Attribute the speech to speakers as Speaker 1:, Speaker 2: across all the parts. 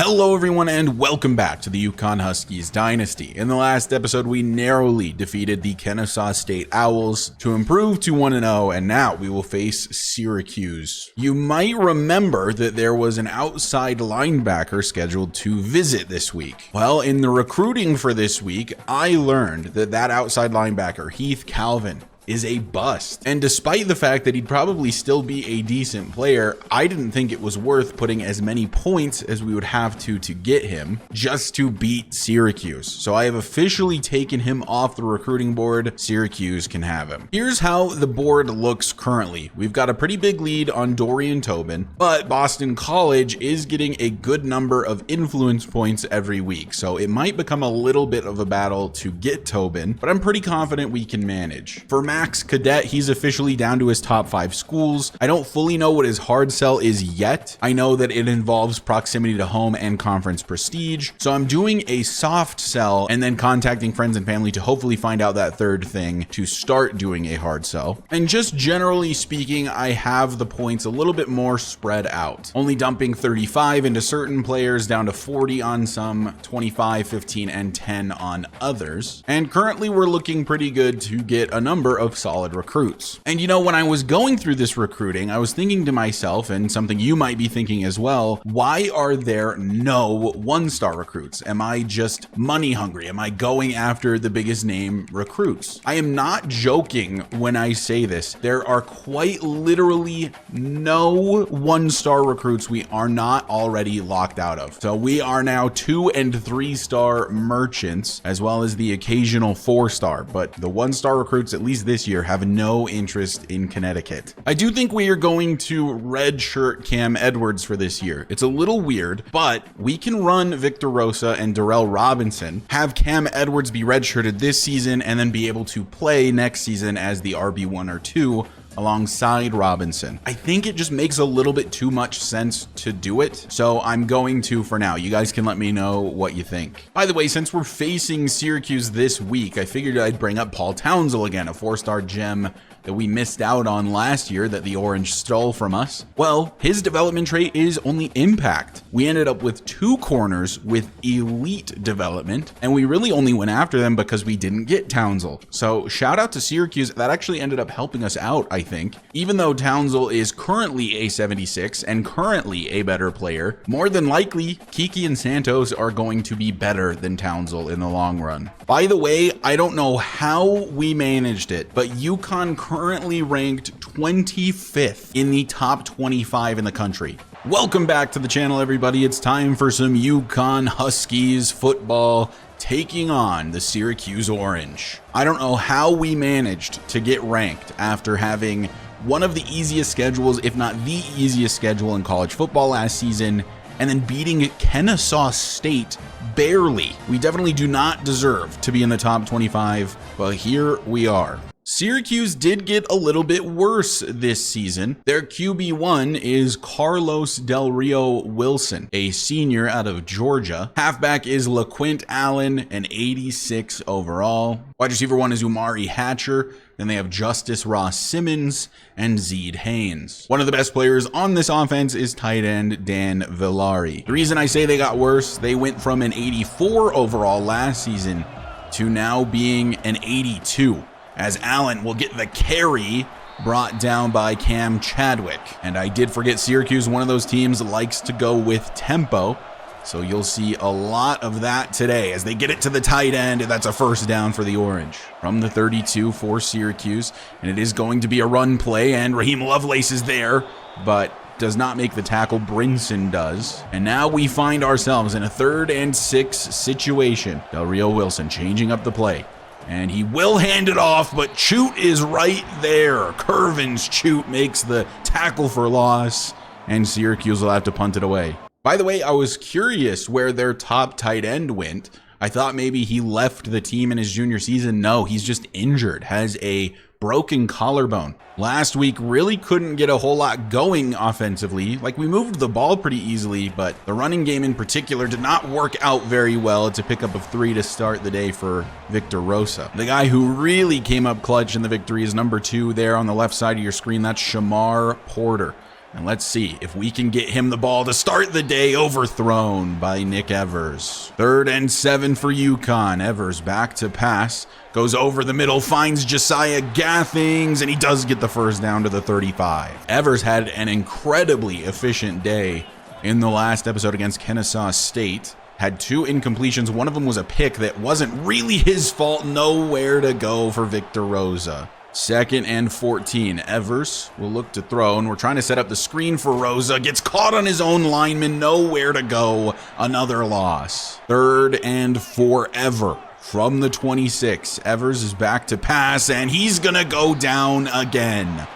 Speaker 1: Hello everyone and welcome back to the UConn Huskies Dynasty. In the last episode, we narrowly defeated the Kennesaw State Owls to improve to 1-0, and now we will face Syracuse. You might remember that there was an outside linebacker scheduled to visit this week. Well, in the recruiting for this week, I learned that outside linebacker, Heath Calvin, is a bust. And despite the fact that he'd probably still be a decent player, I didn't think it was worth putting as many points as we would have to get him just to beat Syracuse. So I have officially taken him off the recruiting board. Syracuse can have him. Here's how the board looks currently. We've got a pretty big lead on Dorian Tobin, but Boston College is getting a good number of influence points every week. So it might become a little bit of a battle to get Tobin, but I'm pretty confident we can manage. For Max Cadet, he's officially down to his top 5 schools. I don't fully know what his hard sell is yet. I know that it involves proximity to home and conference prestige. So I'm doing a soft sell and then contacting friends and family to hopefully find out that third thing to start doing a hard sell. And just generally speaking, I have the points a little bit more spread out, only dumping 35 into certain players, down to 40 on some, 25, 15, and 10 on others. And currently we're looking pretty good to get a number of solid recruits. And you know, when I was going through this recruiting, I was thinking to myself, and something you might be thinking as well, why are there no 1-star recruits? Am I just money hungry? Am I going after the biggest name recruits? I am not joking when I say this. There are quite literally no 1-star recruits we are not already locked out of. So we are now 2- and 3-star merchants, as well as the occasional 4-star, but the 1-star recruits, at least this year, have no interest in Connecticut. I do think we are going to redshirt Cam Edwards for this year. It's a little weird, but we can run Victor Rosa and Darrell Robinson, have Cam Edwards be redshirted this season, and then be able to play next season as the RB1 or 2 alongside Robinson. I think it just makes a little bit too much sense to do it, so I'm going to for now. You guys can let me know what you think. By the way, since we're facing Syracuse this week, I figured I'd bring up Paul Townsell again, a 4-star gem that we missed out on last year that the Orange stole from us. Well, his development trait is only impact. We ended up with 2 corners with elite development, and we really only went after them because we didn't get Townsell. So shout out to Syracuse. That actually ended up helping us out, I think. Even though Townsell is currently a 76 and currently a better player, more than likely Kiki and Santos are going to be better than Townsell in the long run. By the way, I don't know how we managed it, but UConn currently ranked 25th in the top 25 in the country. Welcome back to the channel, everybody. It's time for some UConn Huskies football, taking on the Syracuse Orange. I don't know how we managed to get ranked after having one of the easiest schedules, if not the easiest schedule in college football last season, and then beating Kennesaw State barely. We definitely do not deserve to be in the top 25, but here we are. Syracuse did get a little bit worse this season. Their QB1 is Carlos Del Rio Wilson, a senior out of Georgia. Halfback is LaQuint Allen, an 86 overall. Wide receiver 1 is Umari Hatcher. Then they have Justice Ross Simmons and Zeed Haynes. One of the best players on this offense is tight end Dan Villari. The reason I say they got worse, they went from an 84 overall last season to now being an 82. As Allen will get the carry brought down by Cam Chadwick. And I did forget Syracuse, one of those teams that likes to go with tempo. So you'll see a lot of that today as they get it to the tight end, and that's a first down for the Orange. From the 32 for Syracuse, and it is going to be a run play, and Raheem Lovelace is there, but does not make the tackle. Brinson does. And now we find ourselves in a 3rd and 6 situation. Del Rio Wilson changing up the play. And he will hand it off, but Chute is right there. Curvin's Chute makes the tackle for loss, and Syracuse will have to punt it away. By the way, I was curious where their top tight end went. I thought maybe he left the team in his junior season. No, he's just injured, has a broken collarbone. Last week really couldn't get a whole lot going offensively. Like, we moved the ball pretty easily, but the running game in particular did not work out very well. It's a pickup of 3 to start the day for Victor Rosa. The guy who really came up clutch in the victory is number 2 there on the left side of your screen. That's Shamar Porter. And let's see if we can get him the ball to start the day. Overthrown by Nick Evers. 3rd and 7 for UConn. Evers back to pass. Goes over the middle, finds Josiah Gathings, and he does get the first down to the 35. Evers had an incredibly efficient day in the last episode against Kennesaw State. Had 2 incompletions. One of them was a pick that wasn't really his fault. Nowhere to go for Victor Rosa. 2nd and 14. Evers will look to throw, and we're trying to set up the screen for Rosa. Gets caught on his own lineman. Nowhere to go. Another loss. 3rd and forever. From the 26, Evers is back to pass, and he's gonna go down again.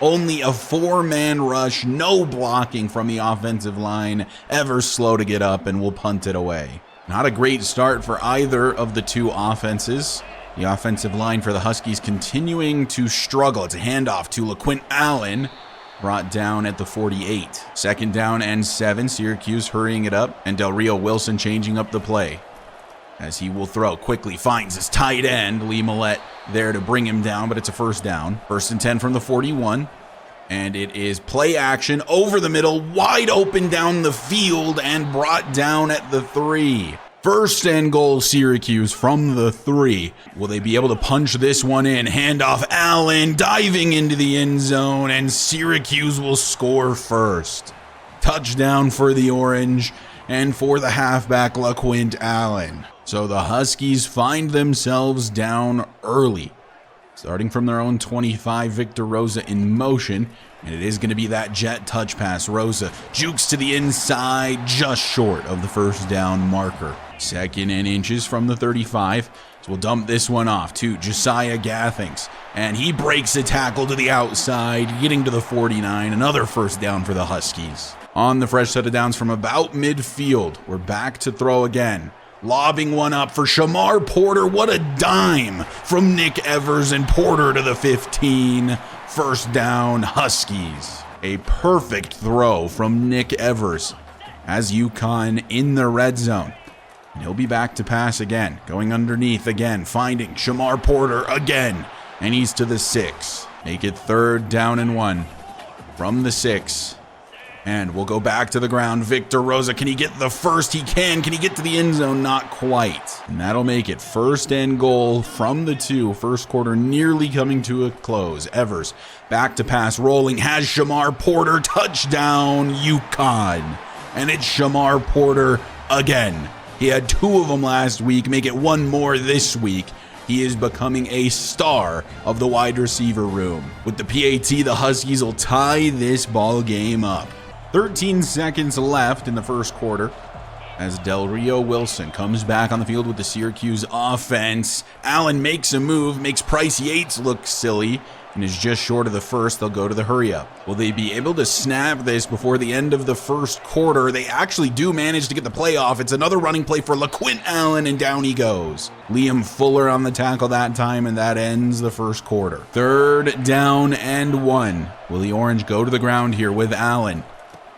Speaker 1: Only a 4-man rush, no blocking from the offensive line. Evers slow to get up, and will punt it away. Not a great start for either of the 2 offenses. The offensive line for the Huskies continuing to struggle. It's a handoff to LaQuint Allen, brought down at the 48. 2nd down and 7, Syracuse hurrying it up, and Del Rio Wilson changing up the play. As he will throw, quickly finds his tight end, Lee Millette, there to bring him down, but it's a 1st down. 1st and 10 from the 41, and it is play action over the middle, wide open down the field, and brought down at the 3. 1st and goal, Syracuse from the 3. Will they be able to punch this one in? Handoff, Allen diving into the end zone, and Syracuse will score first. Touchdown for the Orange, and for the halfback, LaQuint Allen. So the Huskies find themselves down early. Starting from their own 25, Victor Rosa in motion, and it is going to be that jet touch pass. Rosa jukes to the inside, just short of the 1st down marker. 2nd and inches from the 35. So we'll dump this one off to Josiah Gathings, and he breaks a tackle to the outside, getting to the 49. Another 1st down for the Huskies. On the fresh set of downs from about midfield, we're back to throw again. Lobbing one up for Shamar Porter. What a dime from Nick Evers, and Porter to the 15. 1st down, Huskies. A perfect throw from Nick Evers as UConn in the red zone. And he'll be back to pass again, going underneath again, finding Shamar Porter again, and he's to the 6. Make it 3rd down and 1 from the 6. And we'll go back to the ground. Victor Rosa, can he get the first? He can. Can he get to the end zone? Not quite. And that'll make it 1st and goal from the 2. 1st quarter nearly coming to a close. Evers back to pass, rolling, has Shamar Porter. Touchdown, UConn. And it's Shamar Porter again. He had 2 of them last week. Make it 1 more this week. He is becoming a star of the wide receiver room. With the PAT, the Huskies will tie this ball game up. 13 seconds left in the 1st quarter as Del Rio Wilson comes back on the field with the Syracuse offense. Allen makes a move, makes Price Yates look silly, and is just short of the 1st. They'll go to the hurry up. Will they be able to snap this before the end of the 1st quarter? They actually do manage to get the play off. It's another running play for LaQuint Allen, and down he goes. Liam Fuller on the tackle that time, and that ends the 1st quarter. 3rd down and 1. Will the Orange go to the ground here with Allen?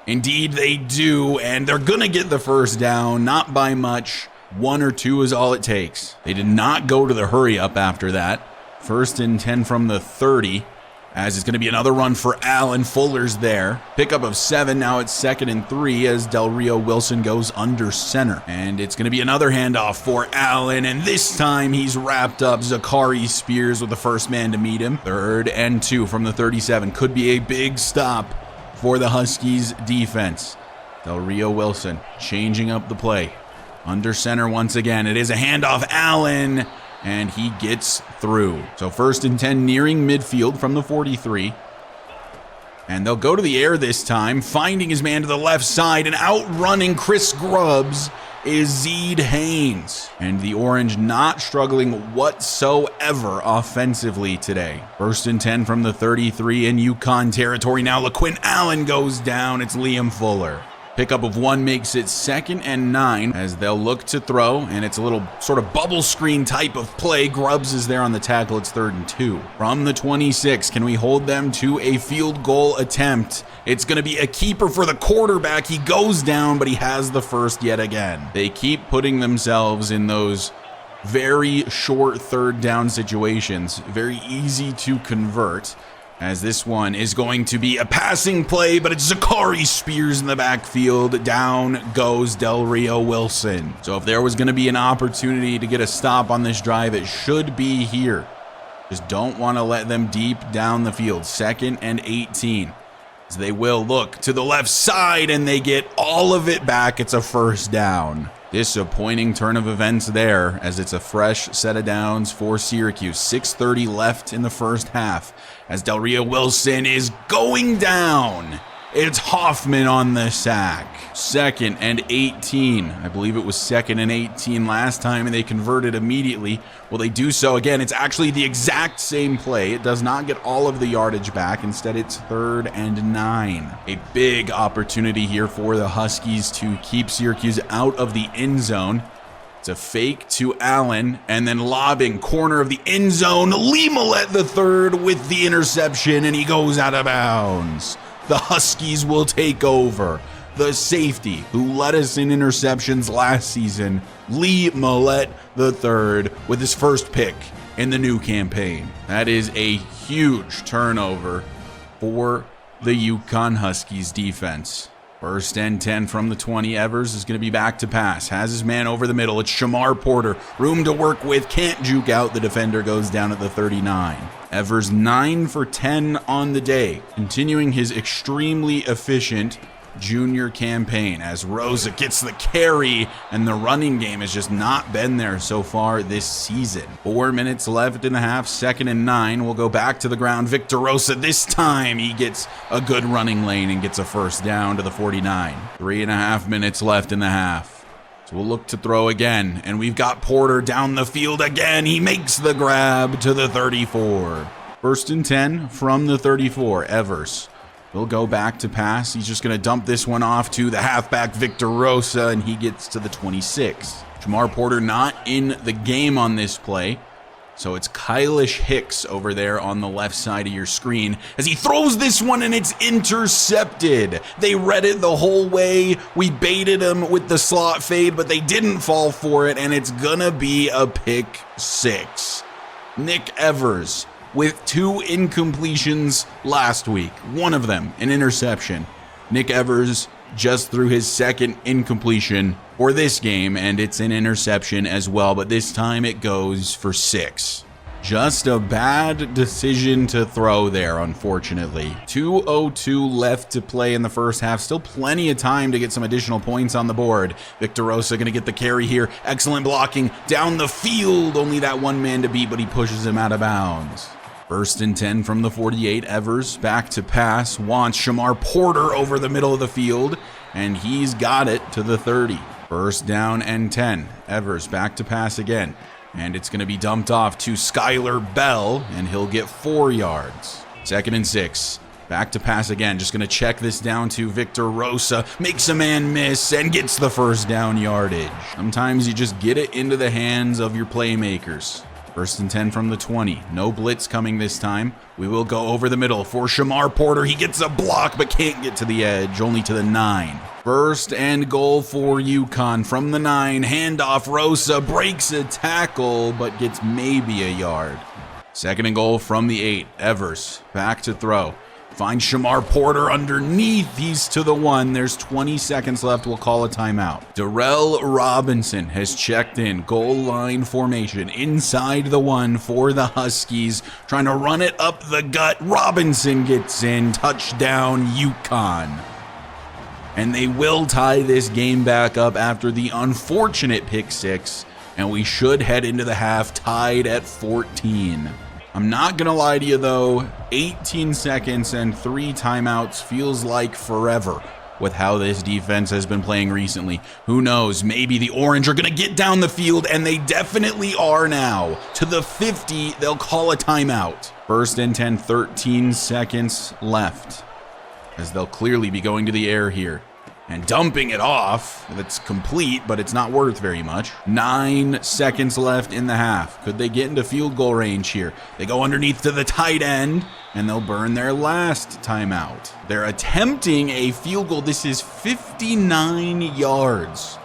Speaker 1: Indeed they do, and they're gonna get the 1st down, not by much. 1 or 2 is all it takes. They did not go to the hurry up after that. 1st and 10 from the 30, as it's gonna be another run for Allen. Fuller's there. Pickup of 7, now it's 2nd and 3 as Del Rio Wilson goes under center. And it's gonna be another handoff for Allen, and this time he's wrapped up. Zachary Spears with the 1st man to meet him. 3rd and 2 from the 37, could be a big stop for the Huskies defense. Del Rio Wilson changing up the play. Under center once again. It is a handoff. Allen, and he gets through. So 1st and 10 nearing midfield from the 43. And they'll go to the air this time, finding his man to the left side, and outrunning Chris Grubbs is Zeed Haynes. And the Orange not struggling whatsoever offensively today. 1st and 10 from the 33 in UConn territory. Now LaQuint Allen goes down. It's Liam Fuller. Pickup of 1 makes it 2nd and 9 as they'll look to throw, and it's a little sort of bubble screen type of play. Grubbs is there on the tackle. It's 3rd and 2. From the 26, can we hold them to a field goal attempt? It's going to be a keeper for the quarterback. He goes down, but he has the 1st yet again. They keep putting themselves in those very short 3rd down situations. Very easy to convert. as this one is going to be a passing play, but it's Zachary Spears in the backfield. Down goes Del Rio Wilson. So if there was going to be an opportunity to get a stop on this drive, it should be here. Just don't want to let them deep down the field. 2nd and 18. As they will look to the left side, and they get all of it back. It's a first down. Disappointing turn of events there, as it's a fresh set of downs for Syracuse. 6:30 left in the first half, as Del Rio Wilson is going down. It's Hoffman on the sack. 2nd and 18. I believe it was 2nd and 18 last time, and they converted immediately. Will they do so again? It's actually the exact same play. It does not get all of the yardage back. Instead, it's 3rd and 9. A big opportunity here for the Huskies to keep Syracuse out of the end zone. It's a fake to Allen, and then lobbing corner of the end zone. Lee Millette III with the interception, and he goes out of bounds. The Huskies will take over. The safety who led us in interceptions last season, Lee Millette III, with his first pick in the new campaign. That is a huge turnover for the UConn Huskies defense. 1st and 10 from the 20. Evers is going to be back to pass. Has his man over the middle. It's Shamar Porter. Room to work with. Can't juke out. The defender goes down at the 39. Evers 9 for 10 on the day, continuing his extremely efficient junior campaign as Rosa gets the carry, and the running game has just not been there so far this season. 4 minutes left in the half. 2nd and 9. We'll go back to the ground. Victor Rosa, this time he gets a good running lane and gets a first down to the 49. 3.5 minutes left in the half. We'll look to throw again, and we've got Porter down the field again. He makes the grab to the 34. 1st and 10 from the 34. Evers will go back to pass. He's just going to dump this one off to the halfback Victor Rosa, and he gets to the 26. Shamar Porter not in the game on this play. So it's Kylish Hicks over there on the left side of your screen as he throws this one, and it's intercepted. They read it the whole way. We baited him with the slot fade, but they didn't fall for it, and it's gonna be a pick 6. Nick Evers with 2 incompletions last week. One of them an interception. Nick Evers just threw his 2nd incompletion for this game, and it's an interception as well, but this time it goes for 6. Just a bad decision to throw there, unfortunately. 2:02 left to play in the first half. Still plenty of time to get some additional points on the board. Victor Rosa going to get the carry here. Excellent blocking down the field. Only that one man to beat, but he pushes him out of bounds. 1st and 10 from the 48. Evers back to pass. Wants Shamar Porter over the middle of the field, and he's got it to the 30. 1st down and 10. Evers back to pass again, and it's going to be dumped off to Skylar Bell, and he'll get 4 yards. 2nd and 6. Back to pass again. Just going to check this down to Victor Rosa. Makes a man miss and gets the 1st down yardage. Sometimes you just get it into the hands of your playmakers. 1st and 10 from the 20. No blitz coming this time. We will go over the middle for Shamar Porter. He gets a block but can't get to the edge, only to the 9. 1st and goal for UConn from the 9. Handoff. Rosa breaks a tackle but gets maybe a yard. 2nd and goal from the 8. Evers back to throw. Finds Shamar Porter underneath. He's to the 1. There's 20 seconds left. We'll call a timeout. Darrell Robinson has checked in. Goal line formation inside the 1 for the Huskies. Trying to run it up the gut. Robinson gets in. Touchdown, UConn. And they will tie this game back up after the unfortunate pick 6. And we should head into the half tied at 14. I'm not going to lie to you, though, 18 seconds and 3 timeouts feels like forever with how this defense has been playing recently. Who knows? Maybe the Orange are going to get down the field, and they definitely are now. To the 50, they'll call a timeout. 1st and 10, 13 seconds left, as they'll clearly be going to the air here and dumping it off. That's complete, but it's not worth very much. 9 seconds left in the half. Could they get into field goal range here? They go underneath to the tight end, and they'll burn their last timeout. They're attempting a field goal. This is 59 yards.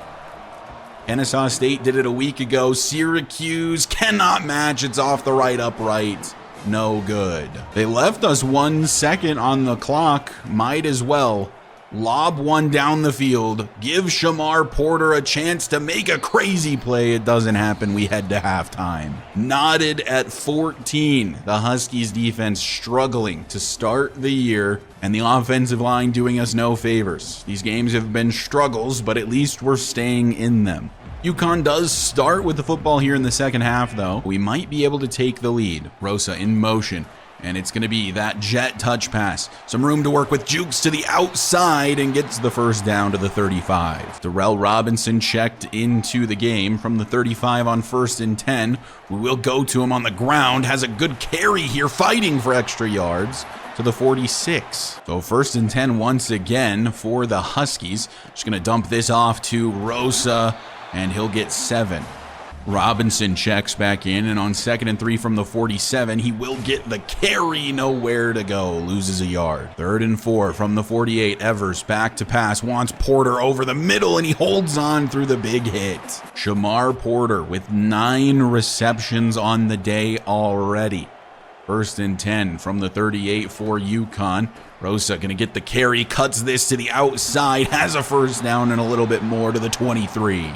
Speaker 1: Kennesaw State did it a week ago. Syracuse cannot match. It's off the right upright. no good. They left us 1 second on the clock. Might as well lob one down the field, give Shamar Porter a chance to make a crazy play. It doesn't happen. We head to halftime. Knotted at 14. The Huskies defense struggling to start the year, and the offensive line doing us no favors. These games have been struggles, but at least we're staying in them. UConn does start with the football here in the second half, though. We might be able to take the lead. Rosa in motion. And it's going to be that jet touch pass. Some room to work with, jukes to the outside and gets the first down to the 35. Darrell Robinson checked into the game from the 35 on 1st and 10. We will go to him on the ground. Has a good carry here, fighting for extra yards to the 46. So 1st and 10 once again for the Huskies. Just going to dump this off to Rosa, and he'll get 7. Robinson checks back in, and on 2nd and 3 from the 47, he will get the carry, nowhere to go, loses a yard. 3rd and 4 from the 48, Evers back to pass, wants Porter over the middle, and he holds on through the big hit. Shamar Porter with 9 receptions on the day already. 1st and 10 from the 38 for UConn. Rosa gonna get the carry, cuts this to the outside, has a first down and a little bit more to the 23.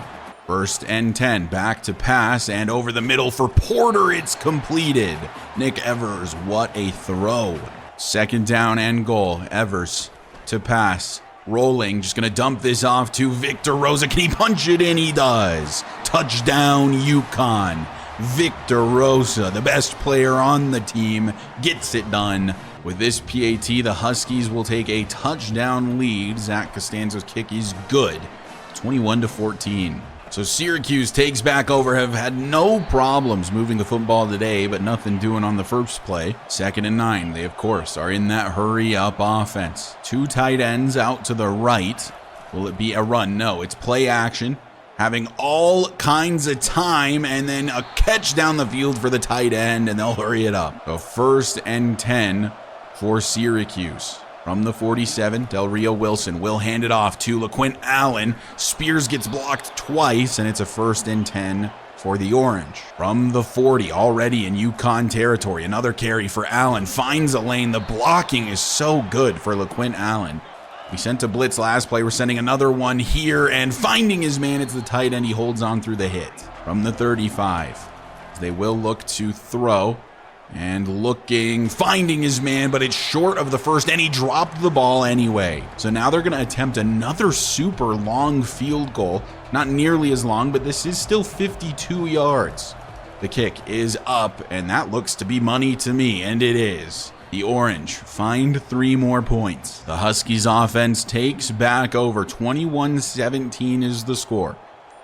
Speaker 1: 1st and 10, back to pass, and over the middle for Porter, it's completed. Nick Evers, what a throw. 2nd down and goal, Evers to pass, rolling, just gonna dump this off to Victor Rosa. Can he punch it in? He does. Touchdown UConn. Victor Rosa, the best player on the team, gets it done. With this PAT, the Huskies will take a touchdown lead. Zach Costanzo's kick is good, 21-14. So Syracuse takes back over, have had no problems moving the football today, but nothing doing on the first play. 2nd and 9, they of course are in that hurry up offense. 2 tight ends out to the right. Will it be a run? No, it's play action. Having all kinds of time, and then a catch down the field for the tight end, and they'll hurry it up. So 1st and 10 for Syracuse. From the 47, Del Rio Wilson will hand it off to LaQuint Allen. Spears gets blocked twice, and it's a 1st and 10 for the Orange. From the 40, already in UConn territory, another carry for Allen. Finds a lane. The blocking is so good for LaQuint Allen. We sent a blitz last play. We're sending another one here, and finding his man, it's the tight end. He holds on through the hit. From the 35, they will look to throw. And looking, finding his man, but it's short of the first, and he dropped the ball anyway. So now they're going to attempt another super long field goal. Not nearly as long, but this is still 52 yards. The kick is up, and that looks to be money to me, and it is. The Orange find 3 more points. The Huskies offense takes back over. 21-17 is the score.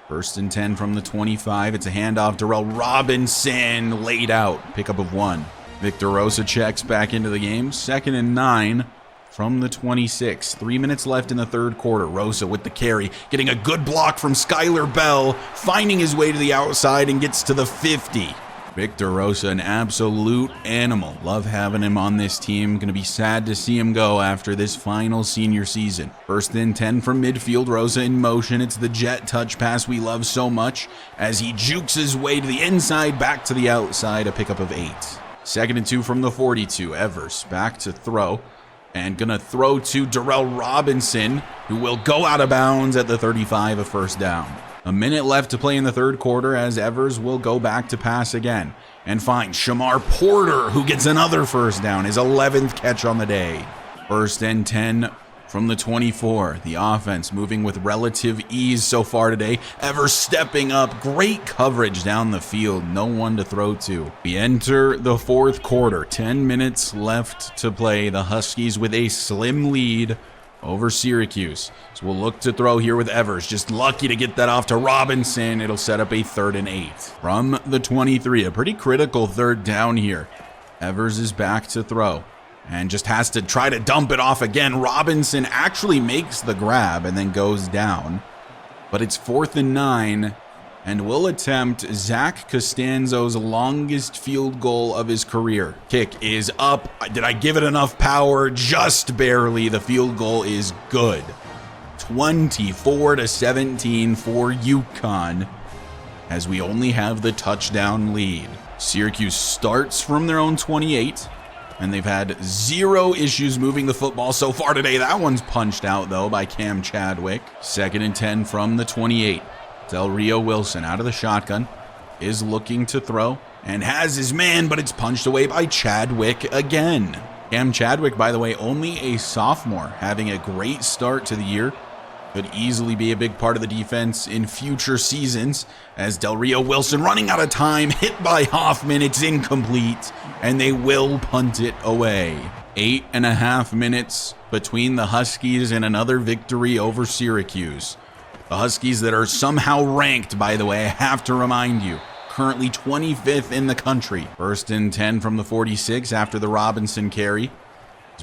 Speaker 1: 1st and 10 from the 25. It's a handoff. Darrell Robinson laid out. Pickup of 1. Victor Rosa checks back into the game. 2nd and 9 from the 26. 3 minutes left in the 3rd quarter. Rosa with the carry. Getting a good block from Skylar Bell. Finding his way to the outside and gets to the 50. Victor Rosa, an absolute animal. Love having him on this team. Going to be sad to see him go after this final senior season. 1st and 10 from midfield. Rosa in motion. It's the jet touch pass we love so much as he jukes his way to the inside, back to the outside, a pickup of 8. 2nd and 2 from the 42. Evers back to throw. And going to throw to Darrell Robinson, who will go out of bounds at the 35, a 1st down. A minute left to play in the 3rd quarter as Evers will go back to pass again and find Shamar Porter, who gets another 1st down, his 11th catch on the day. 1st and 10 from the 24. The offense moving with relative ease so far today. Evers stepping up, great coverage down the field, no one to throw to. We enter the 4th quarter, 10 minutes left to play. The Huskies with a slim lead over Syracuse. So we'll look to throw here with Evers. Just lucky to get that off to Robinson. It'll set up a 3rd and 8. From the 23, a pretty critical 3rd down here. Evers is back to throw and just has to try to dump it off again. Robinson actually makes the grab and then goes down. But it's 4th and 9, and will attempt Zach Costanzo's longest field goal of his career. Kick is up. Did I give it enough power? Just barely. The field goal is good. 24-17 for UConn, as we only have the touchdown lead. Syracuse starts from their own 28, and they've had 0 issues moving the football so far today. That one's punched out, though, by Cam Chadwick. 2nd and 10 from the 28. Del Rio Wilson out of the shotgun, is looking to throw, and has his man, but it's punched away by Chadwick again. Cam Chadwick, by the way, only a sophomore, having a great start to the year. Could easily be a big part of the defense in future seasons, as Del Rio Wilson running out of time, hit by Hoffman. It's incomplete, and they will punt it away. 8.5 minutes between the Huskies and another victory over Syracuse. The Huskies that are somehow ranked, by the way, I have to remind you, currently 25th in the country. 1st and 10 from the 46 after the Robinson carry.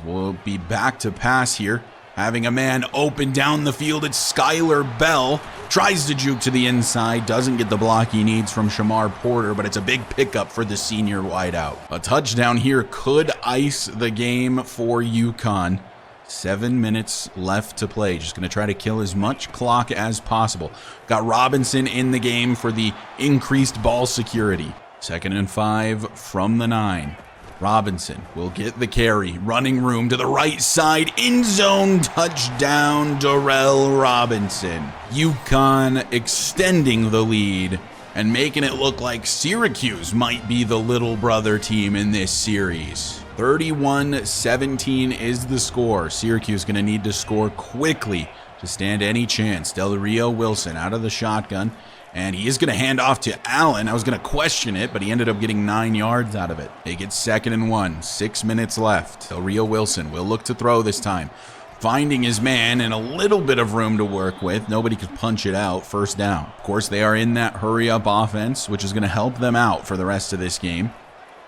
Speaker 1: We'll be back to pass here. Having a man open down the field, it's Skylar Bell. Tries to juke to the inside, doesn't get the block he needs from Shamar Porter, but it's a big pickup for the senior wideout. A touchdown here could ice the game for UConn. 7 minutes left to play. Just going to try to kill as much clock as possible. Got Robinson in the game for the increased ball security. 2nd and 5 from the 9. Robinson will get the carry. Running room to the right side. End zone touchdown, Darrell Robinson. UConn extending the lead and making it look like Syracuse might be the little brother team in this series. 31-17 is the score. Syracuse going to need to score quickly to stand any chance. Del Rio Wilson out of the shotgun. And he is going to hand off to Allen. I was going to question it, but he ended up getting 9 yards out of it. They get 2nd and 1. 6 minutes left. Del Rio Wilson will look to throw this time. Finding his man and a little bit of room to work with. Nobody could punch it out. 1st down. Of course, they are in that hurry-up offense, which is going to help them out for the rest of this game.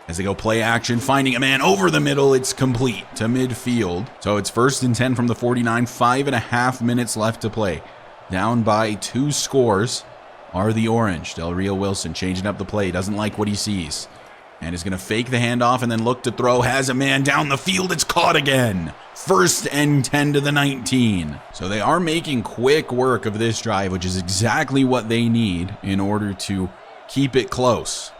Speaker 1: As they go play action, finding a man over the middle, it's complete to midfield. So it's 1st and 10 from the 49. 5.5 minutes left to play. Down by 2 scores. Are the Orange. Del Rio Wilson changing up the play. Doesn't like what he sees. And is going to fake the handoff and then look to throw. Has a man down the field. It's caught again. 1st and 10 to the 19. So they are making quick work of this drive, which is exactly what they need in order to keep it close.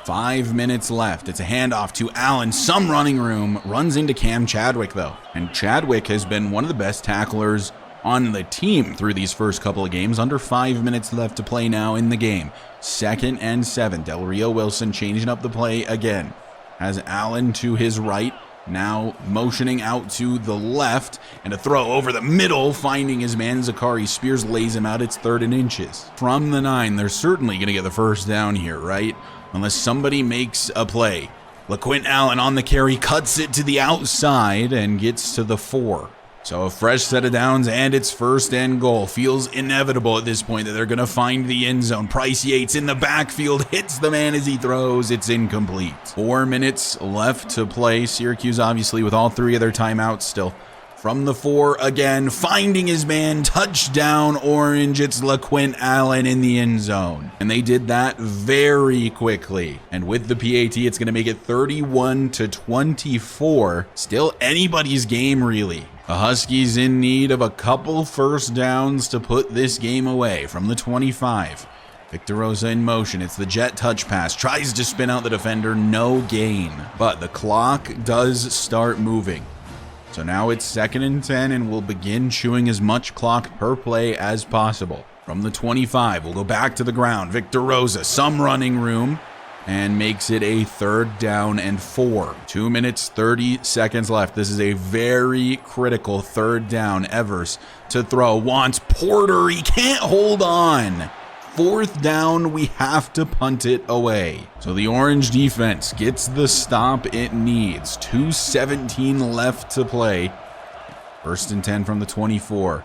Speaker 1: 5 minutes left. It's a handoff to Allen. Some running room. Runs into Cam Chadwick, though. And Chadwick has been one of the best tacklers on the team through these first couple of games. Under 5 minutes left to play now in the game. 2nd and 7. Del Rio Wilson changing up the play again. Has Allen to his right. Now motioning out to the left. And a throw over the middle. Finding his man Zachary Spears lays him out. It's 3rd and inches. From the 9, they're certainly going to get the 1st down here, right? Unless somebody makes a play. LaQuint Allen on the carry. Cuts it to the outside and gets to the 4. So a fresh set of downs, and it's 1st and goal. Feels inevitable at this point that they're going to find the end zone. Price Yates in the backfield, hits the man as he throws. It's incomplete. 4 minutes left to play. Syracuse obviously with all 3 of their timeouts still. From the 4 again, finding his man. Touchdown Orange. It's LaQuint Allen in the end zone. And they did that very quickly. And with the PAT, it's going to make it 31-24. Still anybody's game, really. The Huskies in need of a couple 1st downs to put this game away. From the 25. Victor Rosa in motion. It's the jet touch pass. Tries to spin out the defender. No gain. But the clock does start moving. So now it's 2nd and 10, and we'll begin chewing as much clock per play as possible. From the 25, we'll go back to the ground. Victor Rosa, some running room, and makes it a 3rd down and 4. 2 minutes, 30 seconds left. This is a very critical 3rd down. Evers to throw. Wants Porter. He can't hold on. 4th down, we have to punt it away. So the Orange defense gets the stop it needs. 2:17 left to play. 1st and 10 from the 24.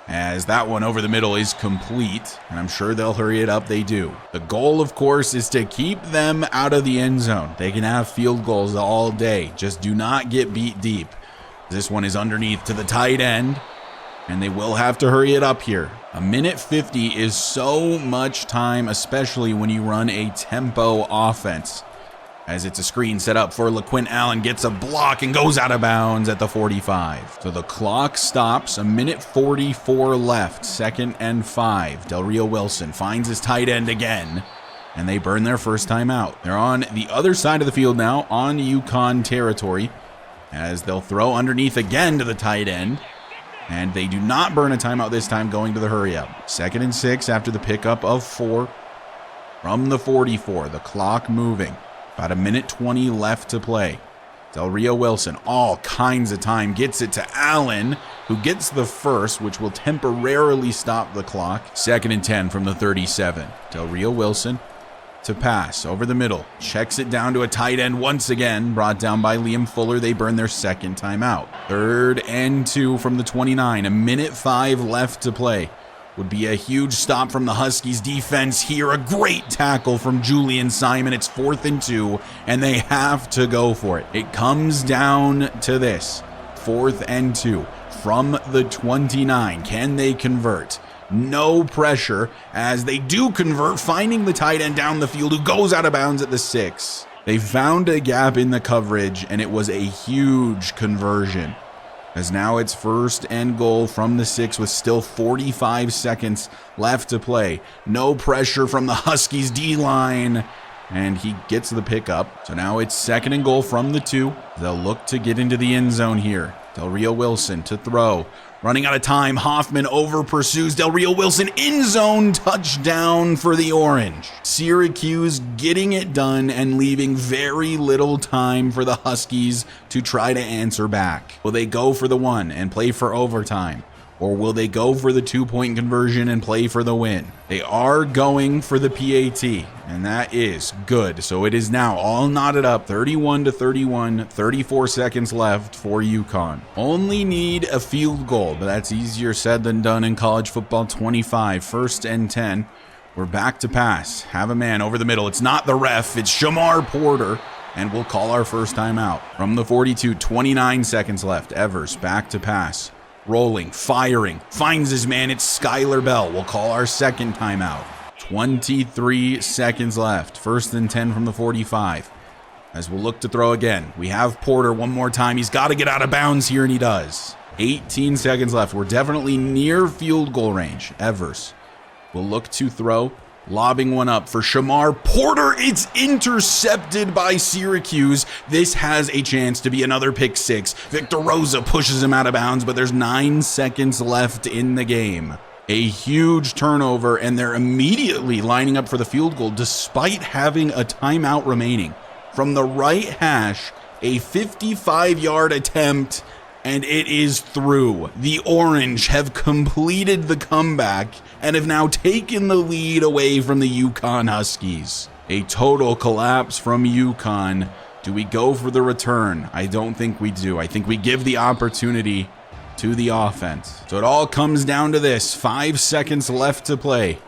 Speaker 1: As that one over the middle is complete, and I'm sure they'll hurry it up. They do. The goal, of course, is to keep them out of the end zone. They can have field goals all day. Just do not get beat deep. This one is underneath to the tight end, and they will have to hurry it up here. 1:50 is so much time, especially when you run a tempo offense. As it's a screen set up for LaQuint Allen, gets a block and goes out of bounds at the 45. So the clock stops, 1:44 left, 2nd and 5. Del Rio Wilson finds his tight end again. and they burn their first timeout. They're on the other side of the field now, on UConn territory, as they'll throw underneath again to the tight end. And they do not burn a timeout this time, going to the hurry up. 2nd and 6 after the pickup of 4 from the 44. The clock moving. About 1:20 left to play. Del Rio Wilson, all kinds of time, gets it to Allen, who gets the first, which will temporarily stop the clock. 2nd and 10 from the 37. Del Rio Wilson to pass over the middle. Checks it down to a tight end once again, brought down by Liam Fuller. They burn their second timeout. 3rd and 2 from the 29. 1:05 left to play. Would be a huge stop from the Huskies defense here. A great tackle from Julian Simon. It's 4th and 2, and they have to go for it. It comes down to this. 4th and 2 from the 29. Can they convert? No pressure as they do convert, finding the tight end down the field who goes out of bounds at the 6. They found a gap in the coverage, and it was a huge conversion. As now it's 1st and goal from the 6 with still 45 seconds left to play. No pressure from the Huskies D-line, and he gets the pickup. So now it's 2nd and goal from the 2. They'll look to get into the end zone here. Del Rio Wilson to throw. Running out of time, Hoffman over pursues Del Rio Wilson, end zone, touchdown for the Orange. Syracuse getting it done and leaving very little time for the Huskies to try to answer back. Will they go for the 1 and play for overtime? Or will they go for the 2-point conversion and play for the win? They are going for the PAT, and that is good. So it is now all knotted up, 31-31, 34 seconds left for UConn. Only need a field goal, but that's easier said than done in college football. 25, 1st and 10. We're back to pass. Have a man over the middle. It's not the ref, it's Shamar Porter. And we'll call our first timeout. From the 42, 29 seconds left. Evers back to pass. Rolling, firing, finds his man. It's Skylar Bell. We'll call our second timeout. 23 seconds left. 1st and 10 from the 45. As we'll look to throw again. We have Porter one more time. He's got to get out of bounds here, and he does. 18 seconds left. We're definitely near field goal range. Evers will look to throw. Lobbing one up for Shamar Porter. It's intercepted by Syracuse. This has a chance to be another pick 6. Victor Rosa pushes him out of bounds, but there's 9 seconds left in the game. A huge turnover, and they're immediately lining up for the field goal despite having a timeout remaining. From the right hash, a 55-yard attempt, and it is through. The Orange have completed the comeback and have now taken the lead away from the UConn Huskies. A total collapse from UConn. Do we go for the return? I don't think we do. I think we give the opportunity to the offense. So it all comes down to this. 5 seconds left to play.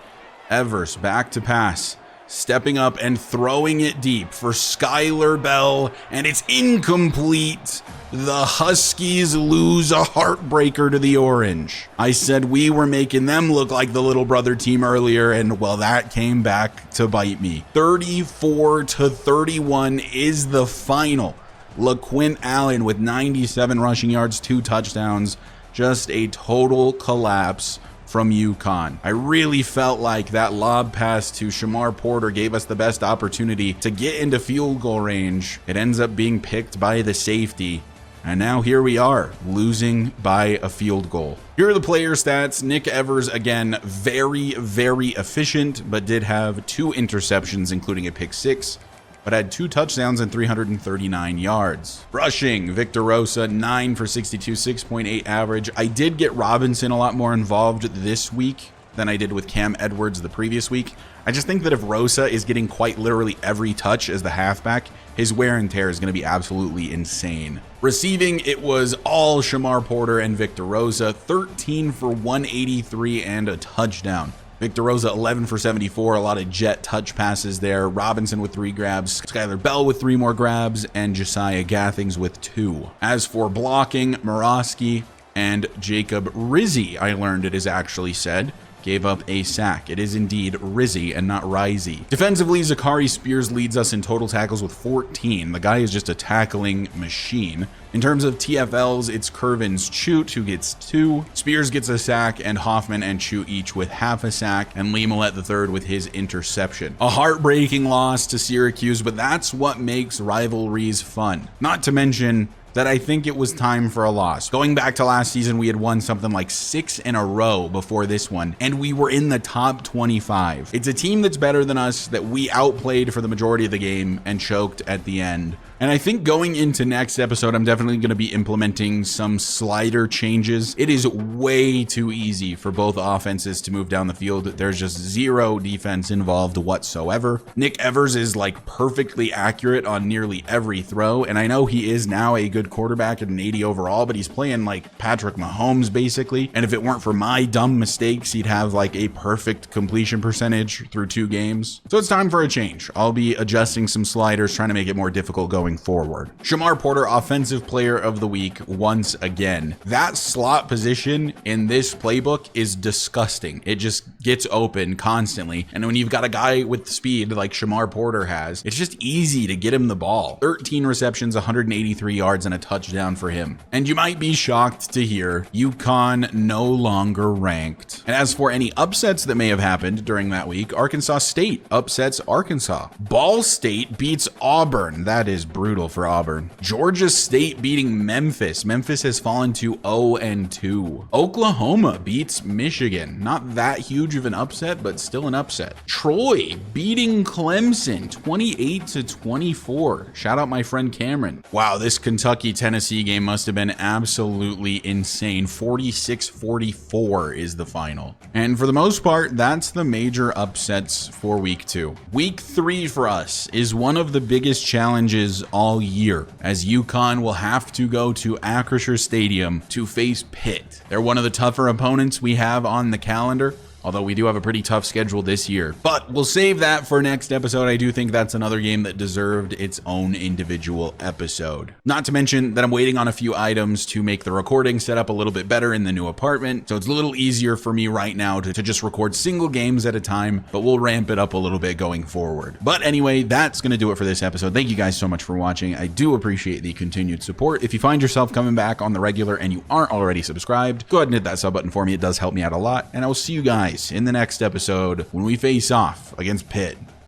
Speaker 1: Evers back to pass. Stepping up and throwing it deep for Skylar Bell, and it's incomplete. The Huskies lose a heartbreaker to the Orange. I said we were making them look like the little brother team earlier, and well, that came back to bite me. 34-31 is the final. LaQuint Allen with 97 rushing yards, 2 touchdowns. Just a total collapse from UConn. I really felt like that lob pass to Shamar Porter gave us the best opportunity to get into field goal range. It ends up being picked by the safety. And now here we are, losing by a field goal. Here are the player stats. Nick Evers, again, very, very efficient, but did have 2 interceptions, including a pick 6. But had 2 touchdowns and 339 yards. Rushing, Victor Rosa, 9 for 62, 6.8 average. I did get Robinson a lot more involved this week than I did with Cam Edwards the previous week. I just think that if Rosa is getting quite literally every touch as the halfback, his wear and tear is going to be absolutely insane. Receiving, it was all Shamar Porter and Victor Rosa, 13 for 183 and a touchdown. Victor Rosa, 11 for 74, a lot of jet touch passes there. Robinson with 3 grabs, Skylar Bell with 3 more grabs, and Josiah Gathings with 2. As for blocking, Morosky and Jacob Rizzi, I learned it is actually said, gave up a sack. It is indeed Rizzy and not Rizzy. Defensively, Zachary Spears leads us in total tackles with 14. The guy is just a tackling machine. In terms of TFLs, it's Curvin's Chute who gets 2. Spears gets a sack, and Hoffman and Chute each with half a sack, and Lee Millette III with his interception. A heartbreaking loss to Syracuse, but that's what makes rivalries fun. Not to mention that I think it was time for a loss. Going back to last season, we had won something like 6 in a row before this one, and we were in the top 25. It's a team that's better than us that we outplayed for the majority of the game and choked at the end. And I think going into next episode, I'm definitely going to be implementing some slider changes. It is way too easy for both offenses to move down the field. There's just zero defense involved whatsoever. Nick Evers is like perfectly accurate on nearly every throw. And I know he is now a good quarterback at an 80 overall, but he's playing like Patrick Mahomes basically. And if it weren't for my dumb mistakes, he'd have like a perfect completion percentage through 2 games. So it's time for a change. I'll be adjusting some sliders, trying to make it more difficult going forward. Shamar Porter, Offensive Player of the Week once again. That slot position in this playbook is disgusting. It just gets open constantly. And when you've got a guy with speed like Shamar Porter has, it's just easy to get him the ball. 13 receptions, 183 yards, and a touchdown for him. And you might be shocked to hear UConn no longer ranked. And as for any upsets that may have happened during that week, Arkansas State upsets Arkansas. Ball State beats Auburn. That is brutal for Auburn. Georgia State beating Memphis. Memphis has fallen to 0-2. Oklahoma beats Michigan. Not that huge of an upset, but still an upset. Troy beating Clemson 28-24. Shout out my friend Cameron. Wow, this Kentucky-Tennessee game must have been absolutely insane. 46-44 is the final. And for the most part, that's the major upsets for week 2. Week 3 for us is one of the biggest challenges all year, as UConn will have to go to Acrisure Stadium to face Pitt. They're one of the tougher opponents we have on the calendar, although we do have a pretty tough schedule this year. But we'll save that for next episode. I do think that's another game that deserved its own individual episode. Not to mention that I'm waiting on a few items to make the recording set up a little bit better in the new apartment, so it's a little easier for me right now to just record single games at a time, but we'll ramp it up a little bit going forward. But anyway, that's going to do it for this episode. Thank you guys so much for watching. I do appreciate the continued support. If you find yourself coming back on the regular and you aren't already subscribed, go ahead and hit that sub button for me. It does help me out a lot, and I will see you guys in the next episode when we face off against Pitt.